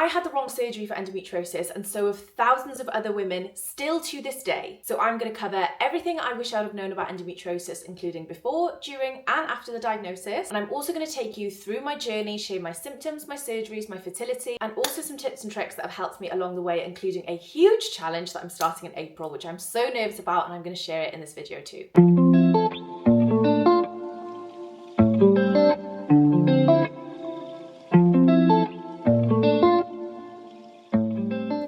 I had the wrong surgery for endometriosis, and so have thousands of other women still to this day. So I'm going to cover everything I wish I'd have known about endometriosis, including before, during, and after the diagnosis. And I'm also going to take you through my journey, share my symptoms, my surgeries, my fertility, and also some tips and tricks that have helped me along the way, including a huge challenge that I'm starting in April, which I'm so nervous about, and I'm going to share it in this video too.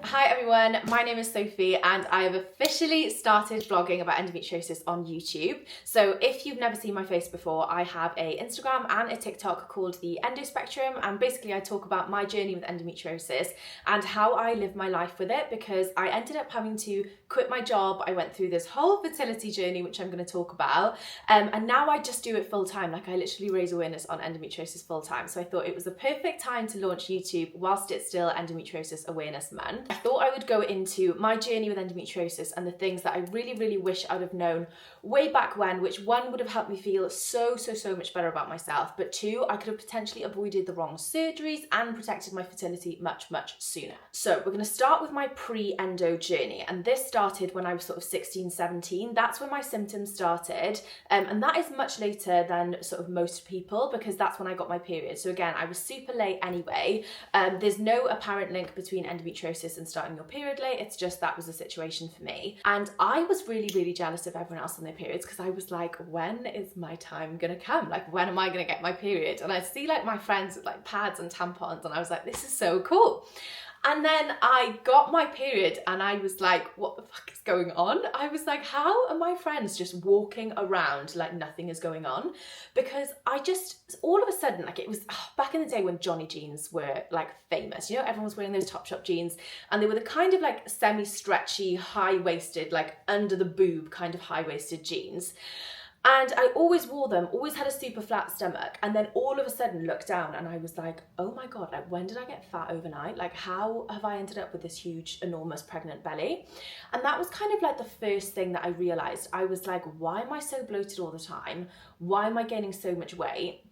Hi everyone, my name is Sophie and I have officially started vlogging about endometriosis on YouTube. So if you've never seen my face before, I have an Instagram and a TikTok called the Endo Spectrum, and basically I talk about my journey with endometriosis and how I live my life with it, because I ended up having to quit my job. I went through this whole fertility journey, which I'm going to talk about, and now I just do it full time. Like, I literally raise awareness on endometriosis full time. So I thought it was the perfect time to launch YouTube whilst it's still Endometriosis Awareness Month. I thought I would go into my journey with endometriosis and the things that I really wish I'd have known way back when, which one would have helped me feel so much better about myself, but two, I could have potentially avoided the wrong surgeries and protected my fertility much sooner. So we're going to start with my pre-endo journey, and this started when I was sort of 16, 17. That's when my symptoms started, and that is much later than sort of most people, because that's when I got my period. So again, I was super late anyway. There's no apparent link between endometriosis and starting your period late. It's just that was the situation for me, and I was really jealous of everyone else on their periods, because I was like, when is my time gonna come? Like, when am I gonna get my period? And I see like my friends with like pads and tampons, and I was like, this is so cool. And then I got my period and I was like, what the fuck is going on? I was like, how are my friends just walking around like nothing is going on? Because I just, all of a sudden, like, it was back in the day when Johnny jeans were like famous. You know, everyone was wearing those Topshop jeans, and they were the kind of like semi-stretchy, high-waisted, like under the boob kind of high-waisted jeans. And I always wore them, always had a super flat stomach, and then all of a sudden looked down and I was like, oh my God, like, when did I get fat overnight? Like, how have I ended up with this huge, enormous pregnant belly? And that was kind of like the first thing that I realized. I was like, why am I so bloated all the time? Why am I gaining so much weight?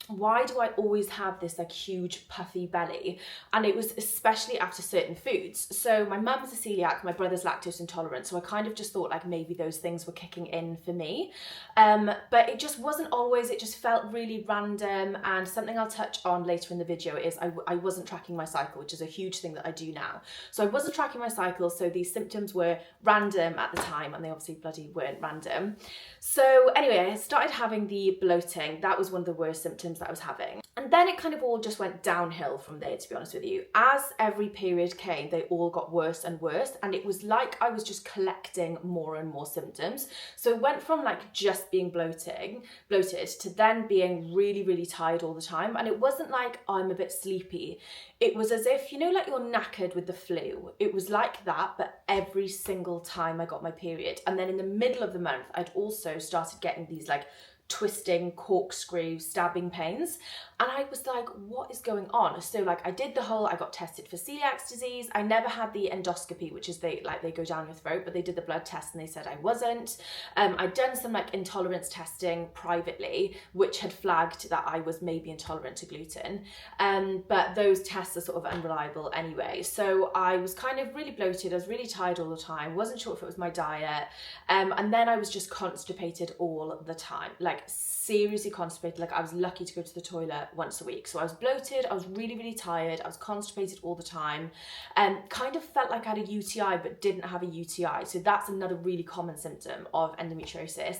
Why do I always have this like huge puffy belly? And it was especially after certain foods. So my mum's a celiac, my brother's lactose intolerant, so I kind of just thought like maybe those things were kicking in for me, but it just wasn't always. It just felt really random. And something I'll touch on later in the video is I wasn't tracking my cycle, which is a huge thing that I do now. So I wasn't tracking my cycle, so these symptoms were random at the time, and they obviously bloody weren't random. So anyway, I started having the bloating. That was one of the worst symptoms that I was having. And then it kind of all just went downhill from there, to be honest with you. As every period came, they all got worse and worse, and it was like I was just collecting more and more symptoms. So it went from like just being bloated to then being really tired all the time. And it wasn't like, oh, I'm a bit sleepy. It was as if, you know, like you're knackered with the flu. It was like that, but every single time I got my period. And then in the middle of the month, I'd also started getting these like twisting, corkscrew, stabbing pains. And I was like, what is going on? So like I got tested for celiac disease. I never had the endoscopy, which is they go down your throat, but they did the blood test and they said I wasn't. I'd done some like intolerance testing privately, which had flagged that I was maybe intolerant to gluten. But those tests are sort of unreliable anyway. So I was kind of really bloated. I was really tired all the time. Wasn't sure if it was my diet. And then I was just constipated all the time. Like seriously constipated. Like I was lucky to go to the toilet once a week. So I was bloated, I was really tired, I was constipated all the time, and kind of felt like I had a UTI but didn't have a UTI. So that's another really common symptom of endometriosis.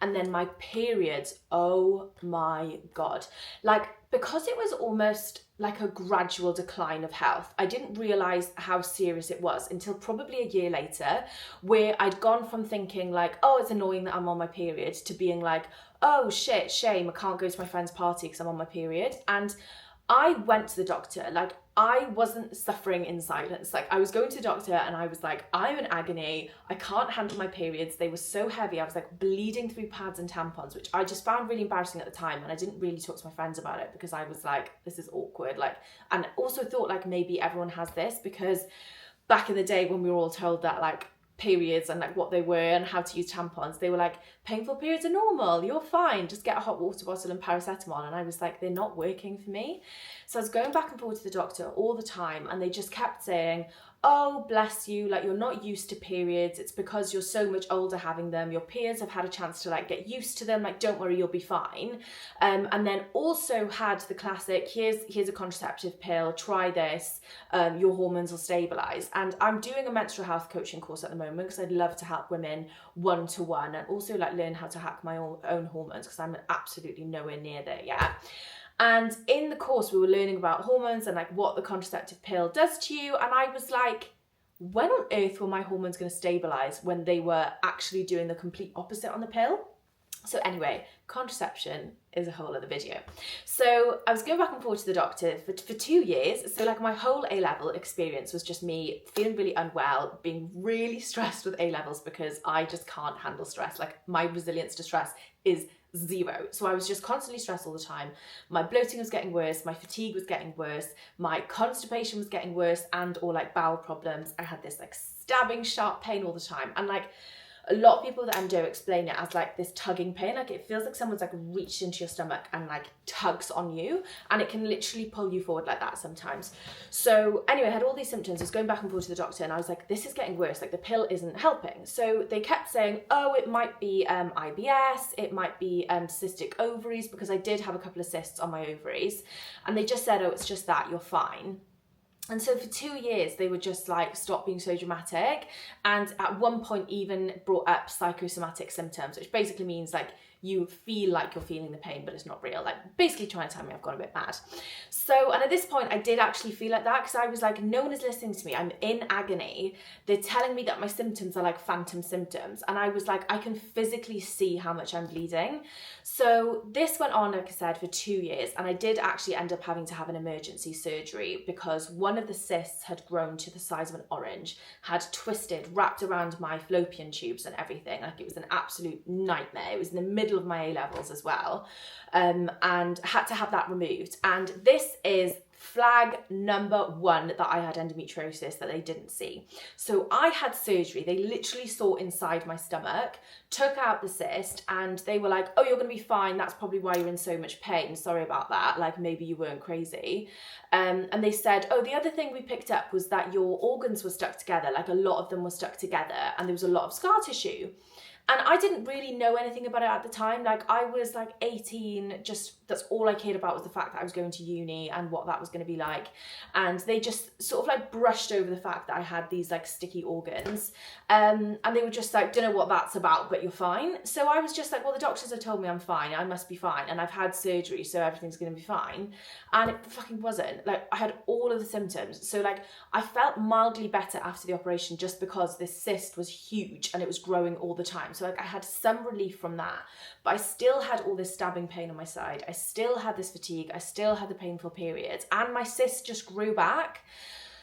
And then my periods, oh my God. Like, because it was almost like a gradual decline of health, I didn't realise how serious it was until probably a year later, where I'd gone from thinking like, oh, it's annoying that I'm on my period, to being like, oh shit, shame, I can't go to my friend's party because I'm on my period. And I went to the doctor. Like, I wasn't suffering in silence. Like, I was going to the doctor and I was like, I'm in agony. I can't handle my periods. They were so heavy. I was like bleeding through pads and tampons, which I just found really embarrassing at the time. And I didn't really talk to my friends about it because I was like, this is awkward. Like, and also thought like maybe everyone has this, because back in the day when we were all told that like periods and like what they were and how to use tampons, they were like, painful periods are normal, you're fine, just get a hot water bottle and paracetamol. And I was like, they're not working for me. So I was going back and forth to the doctor all the time, and they just kept saying, oh, bless you, like you're not used to periods, it's because you're so much older having them, your peers have had a chance to like get used to them, like don't worry, you'll be fine. And then also had the classic, here's a contraceptive pill, try this, your hormones will stabilize. And I'm doing a menstrual health coaching course at the moment because I'd love to help women one-to-one, and also like learn how to hack my own hormones, because I'm absolutely nowhere near there yet. And in the course, we were learning about hormones and like what the contraceptive pill does to you. And I was like, when on earth were my hormones going to stabilize when they were actually doing the complete opposite on the pill? So anyway, contraception is a whole other video. So I was going back and forth to the doctor for 2 years. So like my whole A-level experience was just me feeling really unwell, being really stressed with A-levels because I just can't handle stress. Like my resilience to stress is zero. So I was just constantly stressed all the time. My bloating was getting worse, my fatigue was getting worse, my constipation was getting worse, and or like bowel problems. I had this like stabbing sharp pain all the time. And like a lot of people with endo explain it as like this tugging pain, like it feels like someone's like reached into your stomach and like tugs on you, and it can literally pull you forward like that sometimes. So anyway, I had all these symptoms. I was going back and forth to the doctor, and I was like, this is getting worse, like the pill isn't helping. So they kept saying, oh, it might be IBS, it might be cystic ovaries, because I did have a couple of cysts on my ovaries, and they just said, oh, it's just that, you're fine. And so for 2 years, they would just like, stop being so dramatic. And at one point even brought up psychosomatic symptoms, which basically means like you feel like you're feeling the pain, but it's not real. Like basically trying to tell me I've gone a bit mad. So, and at this point I did actually feel like that, because I was like, no one is listening to me. I'm in agony. They're telling me that my symptoms are like phantom symptoms. And I was like, I can physically see how much I'm bleeding. So this went on, like I said, for 2 years. And I did actually end up having to have an emergency surgery because one of the cysts had grown to the size of an orange, had twisted, wrapped around my fallopian tubes and everything. Like it was an absolute nightmare. It was in the middle of my A-levels as well, and had to have that removed. And this is flag number 1 that I had endometriosis that they didn't see. So I had surgery. They literally saw inside my stomach, took out the cyst, and they were like, oh, you're going to be fine. That's probably why you're in so much pain. Sorry about that. Like maybe you weren't crazy. And they said, oh, the other thing we picked up was that your organs were stuck together. Like a lot of them were stuck together, and there was a lot of scar tissue. And I didn't really know anything about it at the time. Like I was like 18, just that's all I cared about was the fact that I was going to uni and what that was going to be like. And they just sort of like brushed over the fact that I had these like sticky organs. And they were just like, don't know what that's about, but you're fine. So I was just like, well, the doctors have told me I'm fine. I must be fine. And I've had surgery, so everything's going to be fine. And it fucking wasn't. Like I had all of the symptoms. So like I felt mildly better after the operation just because this cyst was huge and it was growing all the time. So like I had some relief from that, but I still had all this stabbing pain on my side. I still had this fatigue. I still had the painful periods, and my cyst just grew back.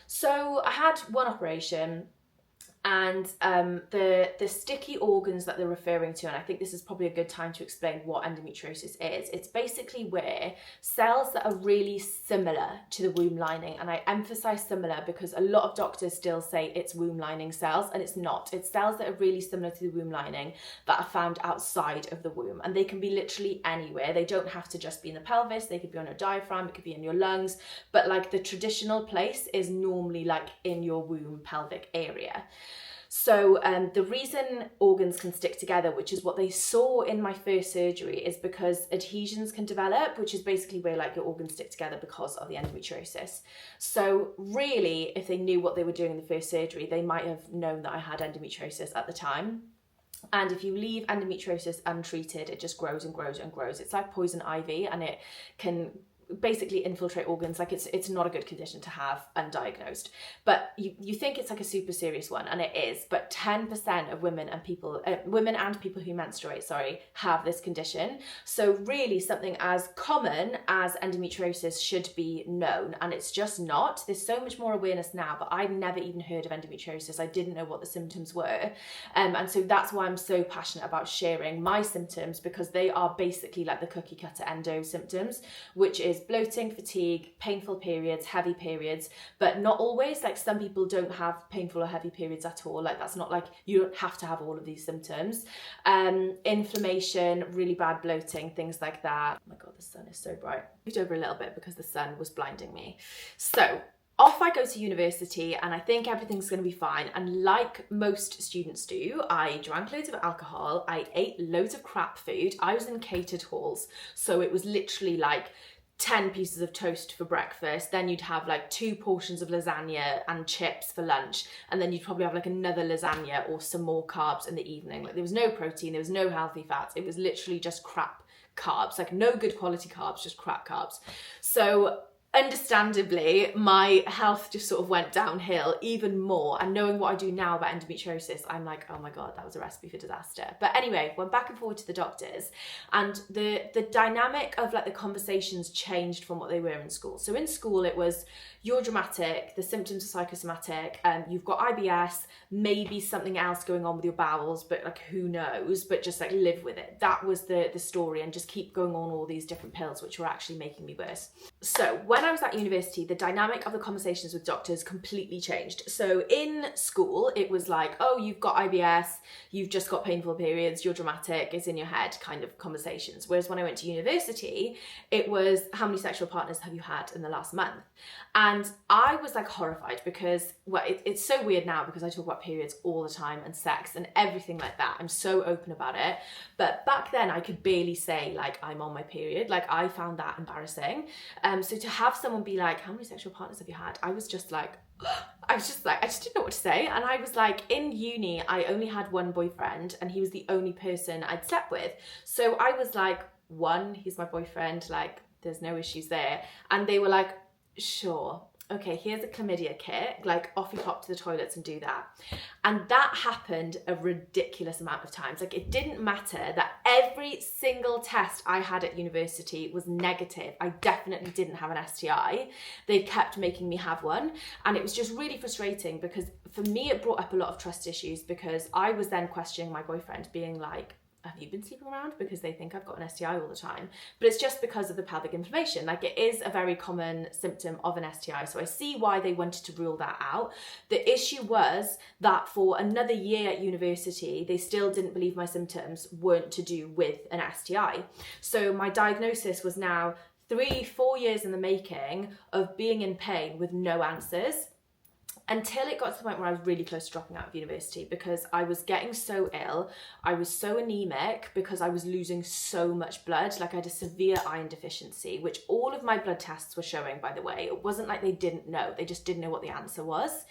So I had one operation, and the sticky organs that they're referring to, and I think this is probably a good time to explain what endometriosis is. It's basically where cells that are really similar to the womb lining, and I emphasize similar because a lot of doctors still say it's womb lining cells, and it's not. It's cells that are really similar to the womb lining that are found outside of the womb, and they can be literally anywhere. They don't have to just be in the pelvis. They could be on your diaphragm, it could be in your lungs, but like the traditional place is normally like in your womb pelvic area. So the reason organs can stick together, which is what they saw in my first surgery, is because adhesions can develop, which is basically where like your organs stick together because of the endometriosis. So really, if they knew what they were doing in the first surgery, they might have known that I had endometriosis at the time. And if you leave endometriosis untreated, it just grows and grows and grows. It's like poison ivy, and it can basically infiltrate organs. Like it's not a good condition to have undiagnosed, but you think it's like a super serious one, and it is. But 10% of women and people who menstruate, have this condition. So really something as common as endometriosis should be known, and it's just not. There's so much more awareness now, but I'd never even heard of endometriosis. I didn't know what the symptoms were, and so that's why I'm so passionate about sharing my symptoms, because they are basically like the cookie cutter endo symptoms, which is bloating, fatigue, painful periods, heavy periods, but not always. Like some people don't have painful or heavy periods at all. Like that's not like you don't have to have all of these symptoms. Inflammation, really bad bloating, things like that. Oh my God, the sun is so bright. Moved over a little bit because the sun was blinding me. So off I go to university and I think everything's going to be fine. And like most students do, I drank loads of alcohol, I ate loads of crap food, I was in catered halls. So it was literally like 10 pieces of toast for breakfast, then you'd have like 2 portions of lasagna and chips for lunch, and then you'd probably have like another lasagna or some more carbs in the evening. Like there was no protein, there was no healthy fats, it was literally just crap carbs, like no good quality carbs, just crap carbs. So understandably, my health just sort of went downhill even more. And knowing what I do now about endometriosis, I'm like, oh my God, that was a recipe for disaster. But anyway, went back and forward to the doctors, and the dynamic of like the conversations changed from what they were in school. So in school, it was, you're dramatic, the symptoms are psychosomatic, you've got IBS, maybe something else going on with your bowels, but like who knows, but just like live with it. That was the story, and just keep going on all these different pills, which were actually making me worse. So when I was at university, the dynamic of the conversations with doctors completely changed. So in school, it was like, oh, you've got IBS, you've just got painful periods, you're dramatic, it's in your head kind of conversations. Whereas when I went to university, it was, how many sexual partners have you had in the last month? And I was like horrified because, well, it's so weird now because I talk about periods all the time and sex and everything like that. I'm so open about it. But back then I could barely say like I'm on my period. Like I found that embarrassing. So to have someone be like, how many sexual partners have you had? I just didn't know what to say. And I was like, in uni, I only had one boyfriend and he was the only person I'd slept with. So I was like, he's my boyfriend, like there's no issues there. And they were like, sure, okay, here's a chlamydia kit, like off you pop to the toilets and do that. And that happened a ridiculous amount of times. Like it didn't matter that every single test I had at university was negative. I definitely didn't have an STI. They kept making me have one. And it was just really frustrating because for me, it brought up a lot of trust issues because I was then questioning my boyfriend, being like, have you been sleeping around? Because they think I've got an STI all the time. But it's just because of the pelvic inflammation. Like it is a very common symptom of an STI. So I see why they wanted to rule that out. The issue was that for another year at university, they still didn't believe my symptoms weren't to do with an STI. So my diagnosis was now 3-4 years in the making of being in pain with no answers, until it got to the point where I was really close to dropping out of university because I was getting so ill. I was so anemic because I was losing so much blood. Like I had a severe iron deficiency, which all of my blood tests were showing, by the way. It wasn't like they didn't know. They just didn't know what the answer was.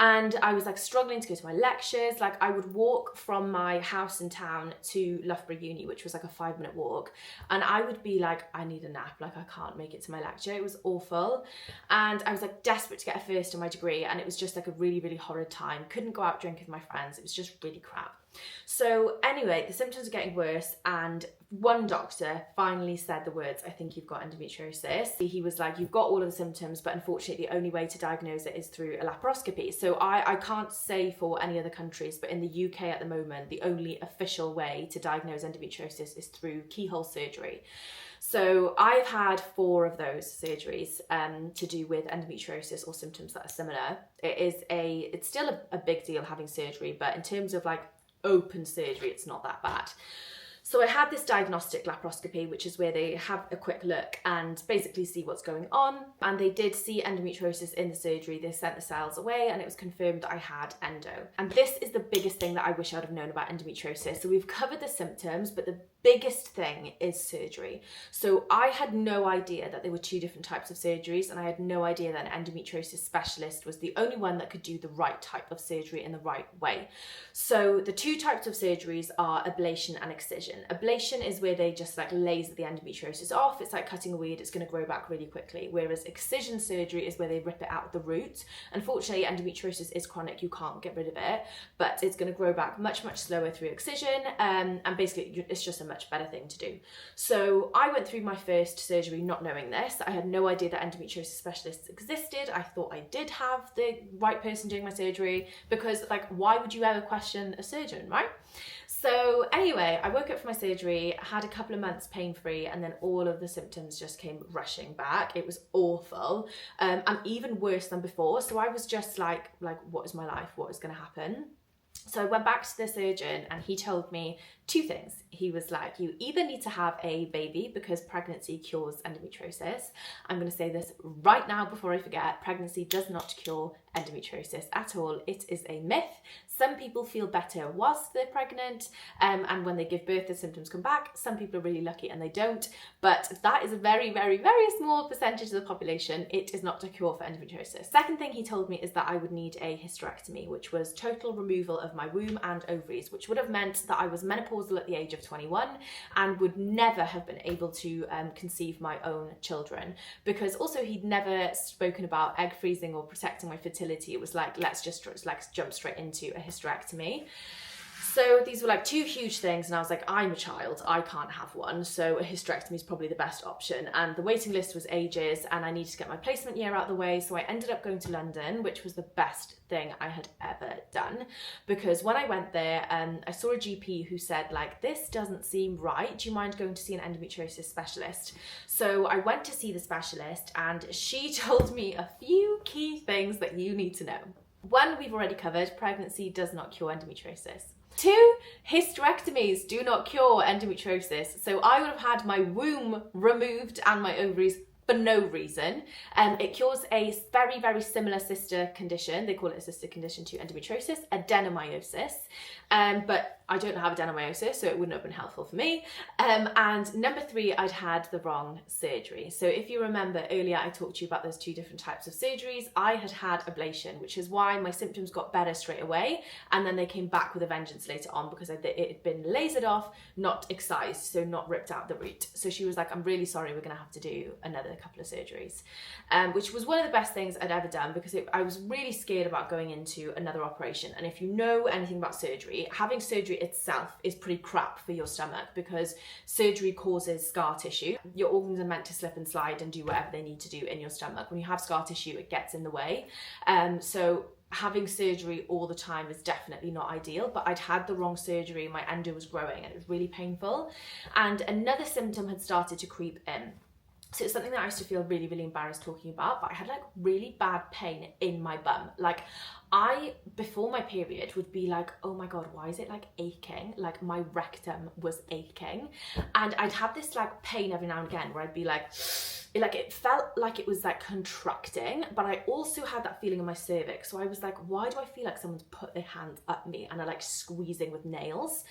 And I was like struggling to go to my lectures. Like I would walk from my house in town to Loughborough Uni, which was like a 5-minute walk. And I would be like, I need a nap. Like I can't make it to my lecture. It was awful. And I was like desperate to get a first in my degree. And it was just like a really, really horrid time. Couldn't go out drinking with my friends. It was just really crap. So anyway, the symptoms are getting worse, and one doctor finally said the words, I think you've got endometriosis. He was like, you've got all of the symptoms, but unfortunately the only way to diagnose it is through a laparoscopy. So I can't say for any other countries, but in the UK at the moment, the only official way to diagnose endometriosis is through keyhole surgery. So I've had 4 of those surgeries to do with endometriosis or symptoms that are similar. It's still a big deal having surgery, but in terms of like open surgery, it's not that bad. So I had this diagnostic laparoscopy, which is where they have a quick look and basically see what's going on. And they did see endometriosis in the surgery. They sent the cells away and it was confirmed that I had endo. And this is the biggest thing that I wish I would have known about endometriosis. So we've covered the symptoms, but the biggest thing is surgery. So I had no idea that there were 2 different types of surgeries, and I had no idea that an endometriosis specialist was the only one that could do the right type of surgery in the right way. So the 2 types of surgeries are ablation and excision. Ablation is where they just like laser the endometriosis off. It's like cutting a weed, it's going to grow back really quickly. Whereas excision surgery is where they rip it out at the root. Unfortunately, endometriosis is chronic, you can't get rid of it, but it's going to grow back much, much slower through excision. And basically it's just a much better thing to do. So I went through my first surgery not knowing this. I had no idea that endometriosis specialists existed. I thought I did have the right person doing my surgery, because like, why would you ever question a surgeon, right? So anyway, I woke up from my surgery, had a couple of months pain-free, and then all of the symptoms just came rushing back. It was awful, and even worse than before. So I was just like, what is my life? What is going to happen? So I went back to the surgeon and he told me two things. He was like, you either need to have a baby because pregnancy cures endometriosis. I'm going to say this right now before I forget. Pregnancy does not cure endometriosis at all. It is a myth. Some people feel better whilst they're pregnant, and when they give birth, the symptoms come back. Some people are really lucky and they don't, but that is a very, very, very small percentage of the population. It is not a cure for endometriosis. Second thing he told me is that I would need a hysterectomy, which was total removal of my womb and ovaries, which would have meant that I was menopausal at the age of 21 and would never have been able to conceive my own children, because also he'd never spoken about egg freezing or protecting my fertility. It was like, let's jump straight into a hysterectomy. So these were like two huge things, and I was like, I'm a child, I can't have one, so a hysterectomy is probably the best option. And the waiting list was ages, and I needed to get my placement year out of the way, so I ended up going to London, which was the best thing I had ever done, because when I went there, I saw a GP who said, like, this doesn't seem right, do you mind going to see an endometriosis specialist? So I went to see the specialist, and she told me a few key things that you need to know. One, we've already covered, pregnancy does not cure endometriosis. Two, hysterectomies do not cure endometriosis. So I would have had my womb removed and my ovaries for no reason. It cures a very, very similar sister condition. They call it a sister condition to endometriosis, adenomyosis. But I don't have adenomyosis, so it wouldn't have been helpful for me. And number three, I'd had the wrong surgery. So if you remember earlier, I talked to you about those two different types of surgeries. I had had ablation, which is why my symptoms got better straight away. And then they came back with a vengeance later on, because it had been lasered off, not excised, so not ripped out the root. So she was like, I'm really sorry, we're going to have to do another couple of surgeries, which was one of the best things I'd ever done, because I was really scared about going into another operation. And if you know anything about surgery, having surgery itself is pretty crap for your stomach, because surgery causes scar tissue. Your organs are meant to slip and slide and do whatever they need to do in your stomach. When you have scar tissue, it gets in the way. So having surgery all the time is definitely not ideal, but I'd had the wrong surgery, my endo was growing and it was really painful. And another symptom had started to creep in. So it's something that I used to feel really, really embarrassed talking about, but I had like really bad pain in my bum. Like I, before my period, would be like, oh my God, why is it like aching? Like my rectum was aching. And I'd have this like pain every now and again where I'd be like, it felt like it was like contracting, but I also had that feeling in my cervix. So I was like, why do I feel like someone's put their hand up me and are like squeezing with nails?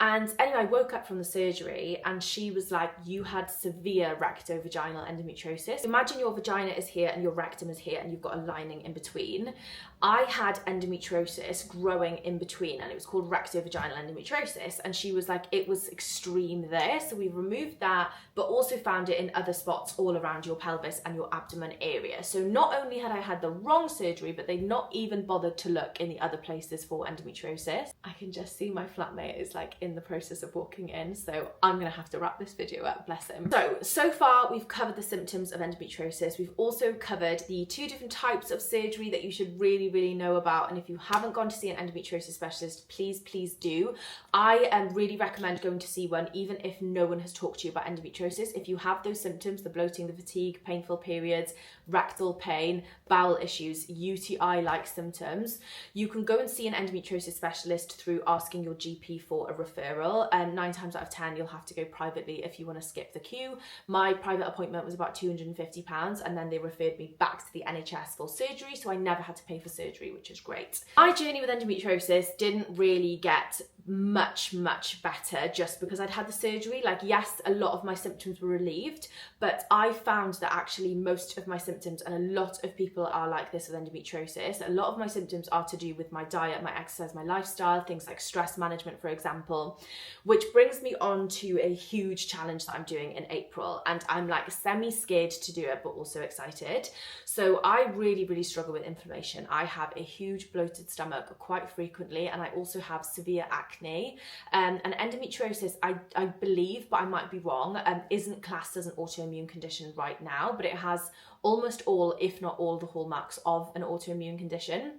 And anyway, I woke up from the surgery and she was like, you had severe rectovaginal endometriosis. Imagine your vagina is here and your rectum is here and you've got a lining in between. I had endometriosis growing in between, and it was called rectovaginal endometriosis. And she was like, it was extreme there. So we removed that, but also found it in other spots all around your pelvis and your abdomen area. So not only had I had the wrong surgery, but they'd not even bothered to look in the other places for endometriosis. I can just see my flatmate is like in the process of walking in, so I'm gonna have to wrap this video up, bless him. So far we've covered the symptoms of endometriosis. We've also covered the two different types of surgery that you should really, really know about. And if you haven't gone to see an endometriosis specialist, please do. I really recommend going to see one, even if no one has talked to you about endometriosis. If you have those symptoms, the bloating, the fatigue, painful periods, rectal pain, bowel issues, UTI-like symptoms, you can go and see an endometriosis specialist through asking your GP for a referral. 9 times out of 10, you'll have to go privately if you want to skip the queue. My private appointment was about £250, and then they referred me back to the NHS for surgery, so I never had to pay for surgery, which is great. My journey with endometriosis didn't really get much better just because I'd had the surgery. Like, yes, a lot of my symptoms were relieved, but I found that actually most of my symptoms, and a lot of people are like this with endometriosis, a lot of my symptoms are to do with my diet, my exercise, my lifestyle, things like stress management, for example, which brings me on to a huge challenge that I'm doing in April, and I'm like semi-scared to do it, but also excited. So I really struggle with inflammation. I have a huge bloated stomach quite frequently, and I also have severe acne acne. And endometriosis, I believe, but I might be wrong, isn't classed as an autoimmune condition right now, but it has almost all, if not all, the hallmarks of an autoimmune condition.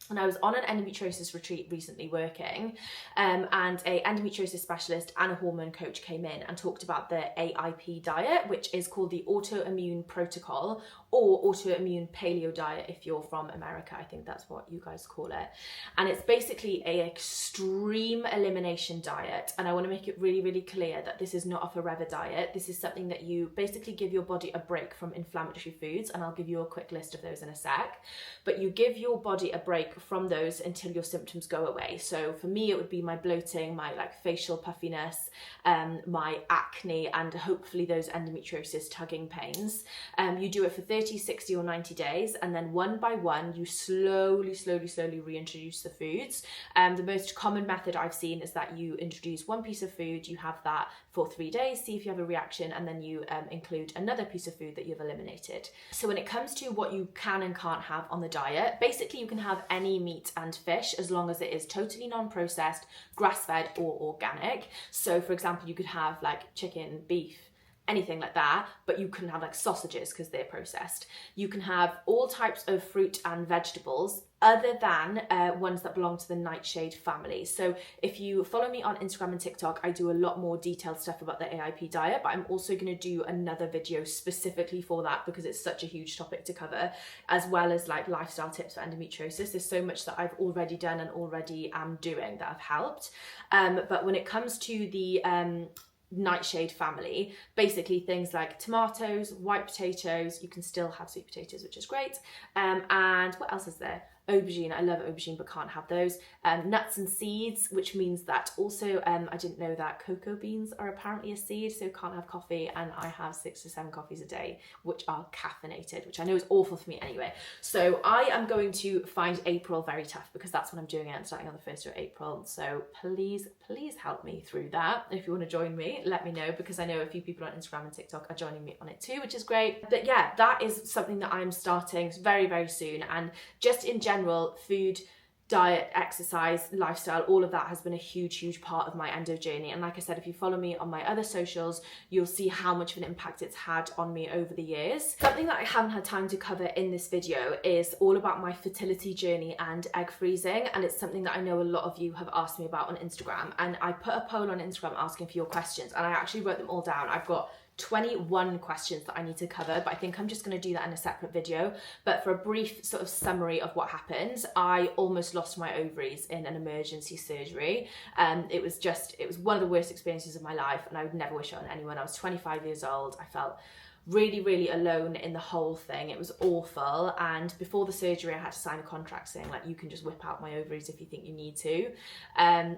And I was on an endometriosis retreat recently working, and a endometriosis specialist and a hormone coach came in and talked about the AIP diet, which is called the autoimmune protocol, or autoimmune paleo diet if you're from America. I think that's what you guys call it. And it's basically an extreme elimination diet. And I want to make it really, really clear that this is not a forever diet. This is something that you basically give your body a break from inflammatory foods. And I'll give you a quick list of those in a sec. But you give your body a break from those until your symptoms go away. So for me, it would be my bloating, my like facial puffiness, my acne, and hopefully those endometriosis tugging pains. You do it for 30, 60 or 90 days, and then one by one you slowly reintroduce the foods. The most common method I've seen is that you introduce one piece of food, you have that for 3 days, see if you have a reaction, and then you include another piece of food that you've eliminated. So when it comes to what you can and can't have on the diet, basically you can have any meat and fish as long as it is totally non-processed, grass-fed or organic. So for example, you could have like chicken, beef, anything like that, but you couldn't have like sausages because they're processed. You can have all types of fruit and vegetables other than ones that belong to the nightshade family. So if you follow me on Instagram and TikTok, I do a lot more detailed stuff about the AIP diet, but I'm also going to do another video specifically for that because it's such a huge topic to cover, as well as like lifestyle tips for endometriosis. There's so much that I've already done and already am doing that have helped. But when it comes to the nightshade family, basically things like tomatoes, white potatoes, you can still have sweet potatoes, which is great, and what else is there? Aubergine, I love aubergine but can't have those. Nuts and seeds, which means that also I didn't know that cocoa beans are apparently a seed, so can't have coffee, and I have 6 to 7 coffees a day which are caffeinated, which I know is awful for me anyway. So I am going to find April very tough because that's when I'm doing it, and starting on the 1st of April. So please help me through that. If you want to join me, let me know, because I know a few people on Instagram and TikTok are joining me on it too, which is great. But yeah, that is something that I'm starting very, very soon. And just in general, food, diet, exercise, lifestyle, all of that has been a huge part of my endo journey. And like I said, if you follow me on my other socials, you'll see how much of an impact it's had on me over the years. Something that I haven't had time to cover in this video is all about my fertility journey and egg freezing. And it's something that I know a lot of you have asked me about on Instagram. And I put a poll on Instagram asking for your questions, and I actually wrote them all down. I've got 21 questions that I need to cover, but I think I'm just going to do that in a separate video. But for a brief sort of summary of what happened, I almost lost my ovaries in an emergency surgery. It was one of the worst experiences of my life, and I would never wish it on anyone. I was 25 years old. I felt really alone in the whole thing. It was awful, and before the surgery I had to sign a contract saying like, you can just whip out my ovaries if you think you need to.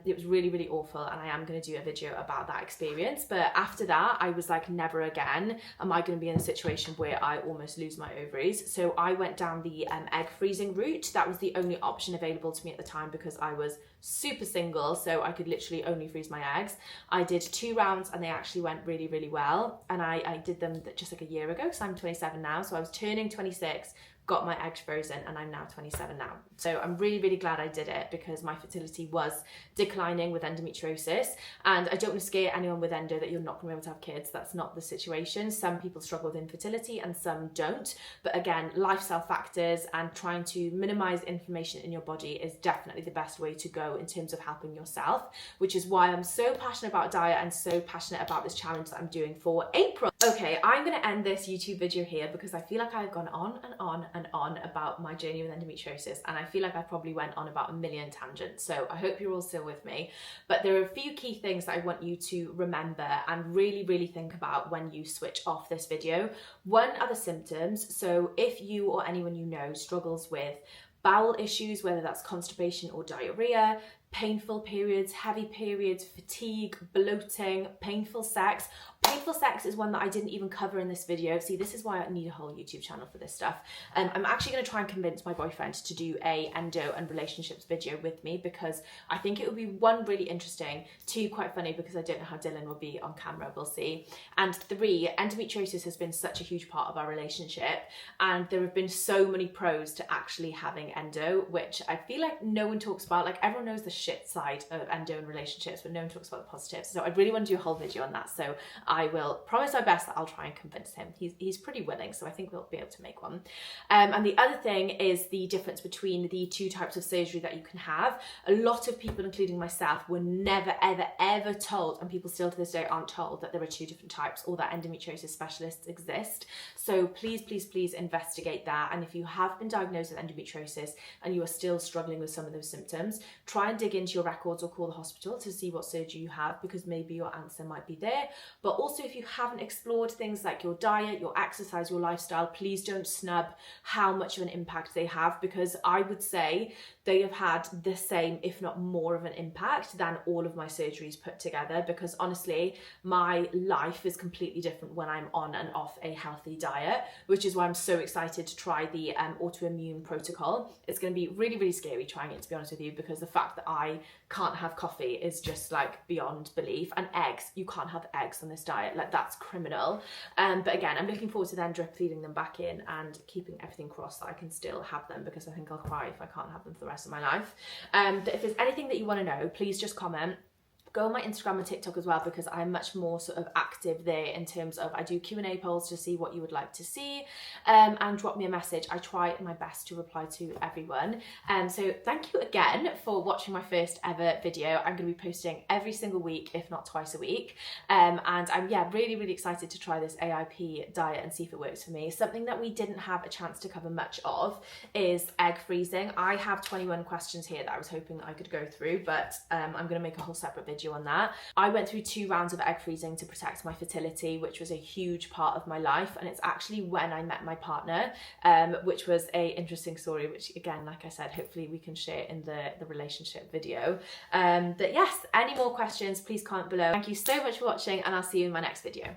It was really awful, and I am going to do a video about that experience. But after that I was like, never again am I going to be in a situation where I almost lose my ovaries. So I went down the egg freezing route. That was the only option available to me at the time because I was super single, so I could literally only freeze my eggs. I did 2 rounds and they actually went really well, and I did them just like a year ago, so I'm 27 now, so I was turning 26, got my eggs frozen, and I'm now 27 now. So I'm really glad I did it because my fertility was declining with endometriosis. And I don't want to scare anyone with endo that you're not going to be able to have kids. That's not the situation. Some people struggle with infertility and some don't. But again, lifestyle factors and trying to minimize inflammation in your body is definitely the best way to go in terms of helping yourself, which is why I'm so passionate about diet and so passionate about this challenge that I'm doing for April. Okay, I'm going to end this YouTube video here because I feel like I've gone on and on about my journey with endometriosis, and I feel like I probably went on about a million tangents, so I hope you're all still with me. But there are a few key things that I want you to remember and really think about when you switch off this video. One are the symptoms. So if you or anyone you know struggles with bowel issues, whether that's constipation or diarrhea, painful periods, heavy periods, fatigue, bloating, painful sex. Painful sex is one that I didn't even cover in this video. See, this is why I need a whole YouTube channel for this stuff. I'm actually going to try and convince my boyfriend to do a endo and relationships video with me because I think it would be 1, really interesting, 2, quite funny because I don't know how Dylan will be on camera, we'll see. And 3, endometriosis has been such a huge part of our relationship, and there have been so many pros to actually having endo, which I feel like no one talks about. Like, everyone knows the shit side of endo and relationships, but no one talks about the positives. So I really want to do a whole video on that. So I will promise my best that I'll try and convince him. He's pretty willing, so I think we'll be able to make one. And the other thing is the difference between the two types of surgery that you can have. A lot of people, including myself, were never, ever told, and people still to this day aren't told, that there are two different types or that endometriosis specialists exist. So please investigate that. And if you have been diagnosed with endometriosis and you are still struggling with some of those symptoms, try and dig into your records or call the hospital to see what surgery you have, because maybe your answer might be there. But also, if you haven't explored things like your diet, your exercise, your lifestyle, please don't snub how much of an impact they have, because I would say they have had the same, if not more of an impact than all of my surgeries put together, because honestly, my life is completely different when I'm on and off a healthy diet, which is why I'm so excited to try the autoimmune protocol. It's going to be really scary trying it, to be honest with you, because the fact that I can't have coffee is just like beyond belief. And eggs, you can't have eggs on this diet, like that's criminal. But again, I'm looking forward to then drip feeding them back in and keeping everything crossed that I can still have them, because I think I'll cry if I can't have them for the rest of my life. But if there's anything that you want to know, please just comment. Go on my Instagram and TikTok as well, because I'm much more sort of active there in terms of I do Q&A polls to see what you would like to see, and drop me a message. I try my best to reply to everyone. So thank you again for watching my first ever video. I'm going to be posting every single week, if not twice a week. And I'm really excited to try this AIP diet and see if it works for me. Something that we didn't have a chance to cover much of is egg freezing. I have 21 questions here that I was hoping that I could go through, but I'm going to make a whole separate video on that. I went through 2 rounds of egg freezing to protect my fertility, which was a huge part of my life, and it's actually when I met my partner, which was a interesting story, which again, like I said, hopefully we can share in the relationship video. But yes, any more questions, please comment below. Thank you so much for watching, and I'll see you in my next video.